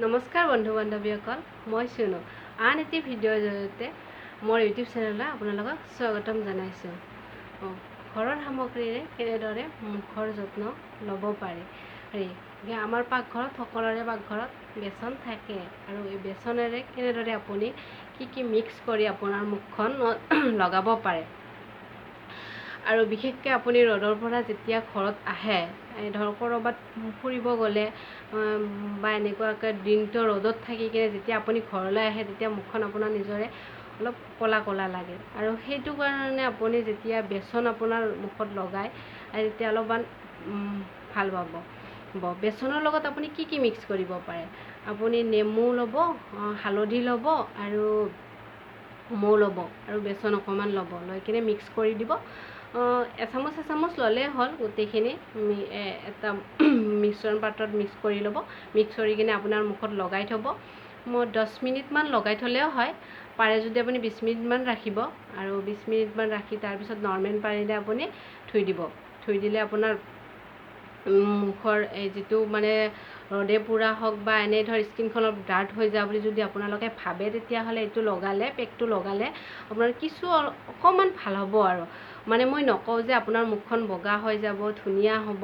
নমস্কাৰ বন্ধু বান্ধৱীসকল, মই চুনু। আন এটি ভিডিঅ'ৰ জৰিয়তে মোৰ ইউটিউব চেনেললৈ আপোনালোকক স্বাগতম জনাইছোঁ। ঘৰৰ সামগ্ৰীৰে কেনেদৰে মুখৰ যত্ন ল'ব পাৰি। আমাৰ পাকঘৰত, সকলোৰে পাকঘৰত বেচন থাকে আৰু এই বেচনেৰে কেনেদৰে আপুনি কি মিক্স কৰি আপোনাৰ মুখখন লগাব পাৰে। আৰু বিশেষকৈ আপুনি ৰ'দৰ পৰা যেতিয়া ঘৰত আহে, ধৰক ক'ৰবাত ফুৰিব গ'লে বা এনেকুৱাকৈ দিনটো ৰ'দত থাকি কিনে যেতিয়া আপুনি ঘৰলৈ আহে, তেতিয়া মুখখন আপোনাৰ নিজৰে অলপ ক'লা ক'লা লাগে। আৰু সেইটো কাৰণে আপুনি যেতিয়া বেচন আপোনাৰ মুখত লগায়, তেতিয়া অলপমান ভাল পাব। বেচনৰ লগত আপুনি কি মিক্স কৰিব পাৰে। আপুনি নেমু ল'ব, হালধি ল'ব আৰু মৌ ল'ব আৰু বেচন অকণমান ল'ব, লৈ কিনে মিক্স কৰি দিব। এচামুচ ল'লেই হ'ল। গোটেইখিনি এটা মিশ্ৰণ পাত্ৰত মিক্স কৰি ল'ব। মিক্স কৰি কিনে আপোনাৰ মুখত লগাই থ'ব। 10 মিনিটমান লগাই থ'লেও হয়, পাৰে যদি আপুনি 20 মিনিটমান ৰাখিব। আৰু 20 মিনিটমান ৰাখি তাৰপিছত নৰ্মেল পানীৰে আপুনি ধুই দিব। ধুই দিলে আপোনাৰ মুখৰ এই যিটো মানে ৰ'দে পোৰা হওক বা এনেই ধৰ স্কিনখন অলপ ডাৰ্ট হৈ যায় বুলি যদি আপোনালোকে ভাবে, তেতিয়াহ'লে এইটো লগালে, পেকটো লগালে আপোনাৰ কিছু অকণমান ভাল হ'ব। আৰু মানে মই নকওঁ যে আপোনাৰ মুখখন বগা হৈ যাব, ধুনীয়া হ'ব,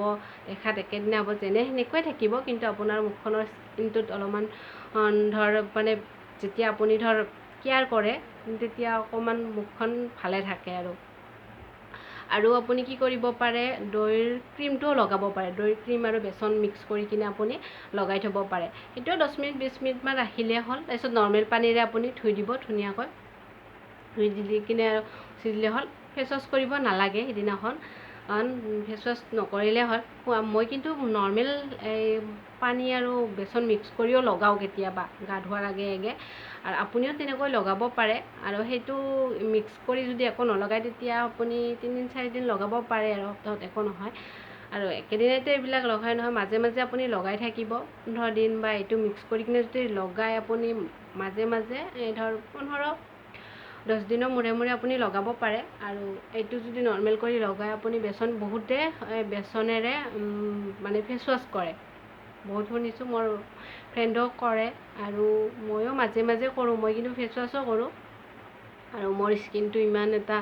দেখাত একেদিনা হ'ব, সেনেকুৱাই থাকিব। কিন্তু আপোনাৰ মুখখনৰ স্কিনটোত অলপমান মানে যেতিয়া আপুনি কেয়াৰ কৰে, তেতিয়া অকণমান মুখখন ভালে থাকে। আৰু আপুনি কি কৰিব পাৰে, দৈৰ ক্ৰীমটোও লগাব পাৰে। দৈৰ ক্ৰীম আৰু বেচন মিক্স কৰি কিনে আপুনি লগাই থ'ব পাৰে। সেইটোও 10 মিনিট 20 মিনিটমান ৰাখিলেই হ'ল। তাৰপিছত নৰ্মেল পানীৰে আপুনি ধুই দিব ধুনীয়াকৈ। ধুই দি কিনে আৰু মুচি দিলে হ'ল। ফেচ ৱাছ কৰিব নালাগে সিদিনাখন, ফেচ ৱাছ নকৰিলে হ'ল। মই কিন্তু নৰ্মেল পানী আৰু বেচন মিক্স কৰিও লগাওঁ কেতিয়াবা, গা ধোৱাৰ আগে আগে। আৰু আপুনিও তেনেকৈ লগাব পাৰে। আৰু সেইটো মিক্স কৰি যদি একো নলগায়, তেতিয়া আপুনি 3-4 দিন লগাব পাৰে, আৰু সপ্তাহত একো নহয়। আৰু একেদিনাইতো এইবিলাক লগাই নহয়, মাজে মাজে আপুনি লগাই থাকিব 15 দিন, বা এইটো মিক্স কৰি কিনে যদি লগাই আপুনি মাজে মাজে ধৰ 15-10 দিনৰ মূৰে মূৰে আপুনি লগাব পাৰে। আৰু এইটো যদি নৰ্মেল কৰি লগাই আপুনি বহুতে বেচনেৰে মানে ফেচ ৱাছ কৰে, বহুত শুনিছোঁ, মোৰ ফ্ৰেণ্ডেও কৰে আৰু ময়ো মাজে মাজে কৰোঁ। মই কিন্তু ফেচ ৱাছো কৰোঁ। আৰু মোৰ স্কিনটো ইমান এটা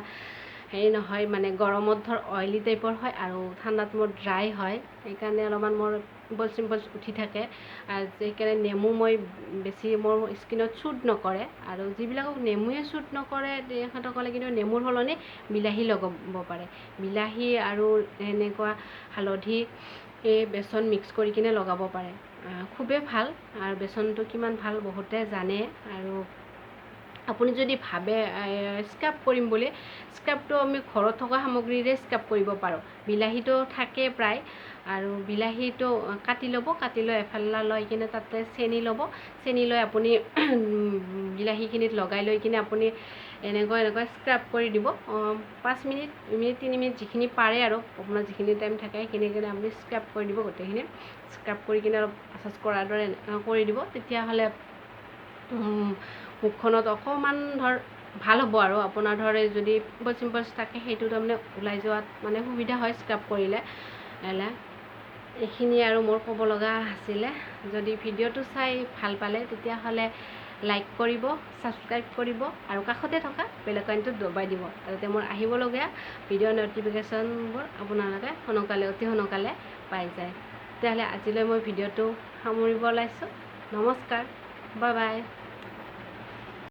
হেৰি নহয়, মানে গৰমত অইলি টাইপৰ হয় আৰু ঠাণ্ডাত মোৰ ড্ৰাই হয়। সেইকাৰণে অলপমান মোৰ পিম্পলছ উঠি থাকে। আৰু সেইকাৰণে নেমু মই বেছি মোৰ স্কিনত শ্বুট নকৰে। আৰু যিবিলাকক নেমুৱে শ্বুট নকৰে, তেখেতসকলে কিন্তু নেমুৰ সলনি বিলাহী লগাব পাৰে। বিলাহী আৰু এনেকুৱা হালধি, বেচন মিক্স কৰি কিনে লগাব পাৰে। খুবেই ভাল। আৰু বেচনটো কিমান ভাল বহুতে জানে। আৰু আপুনি যদি ভাবে স্ক্ৰাব কৰিম বুলি, স্ক্ৰাবটো আমি ঘৰত থকা সামগ্ৰীৰে স্ক্ৰাব কৰিব পাৰোঁ। বিলাহীটো থাকে প্ৰায়, আৰু বিলাহীটো কাটি ল'ব। কাটি লৈ এফালা লৈ কিনে তাতে চেনি ল'ব। চেনি লৈ আপুনি বিলাহীখিনিত লগাই লৈ কিনে আপুনি এনেকৈ স্ক্ৰাব কৰি দিব। 5 মিনিট, 3 মিনিট যিখিনি পাৰে, আৰু আপোনাৰ যিখিনি টাইম থাকে সেইখিনি কিনে আপুনি স্ক্ৰাব কৰি দিব। গোটেইখিনি স্ক্ৰাব কৰি কিনে অলপ মাছাজ কৰাৰ দৰে কৰি দিব। তেতিয়াহ'লে মুখখনত অকণমান ভাল হ'ব। আৰু আপোনাৰ যদি পিম্পলছ থাকে, সেইটো তাৰমানে ওলাই যোৱাত মানে সুবিধা হয় স্ক্ৰাব কৰিলে। এইখিনি আৰু মোৰ ক'ব লগা আছিলে। যদি ভিডিঅ'টো চাই ভাল পালে, তেতিয়াহ'লে লাইক কৰিব, ছাবস্ক্ৰাইব কৰিব, আৰু কাষতে থকা বেল আইকনটোত দবাই দিব, যাতে মোৰ আহিবলগীয়া ভিডিঅ' ন'টিফিকেশ্যনবোৰ আপোনালোকে অতি সোনকালে পাই যায়। তেতিয়াহ'লে আজিলৈ মই ভিডিঅ'টো সামৰিব ওলাইছোঁ। নমস্কাৰ, বাই বাই।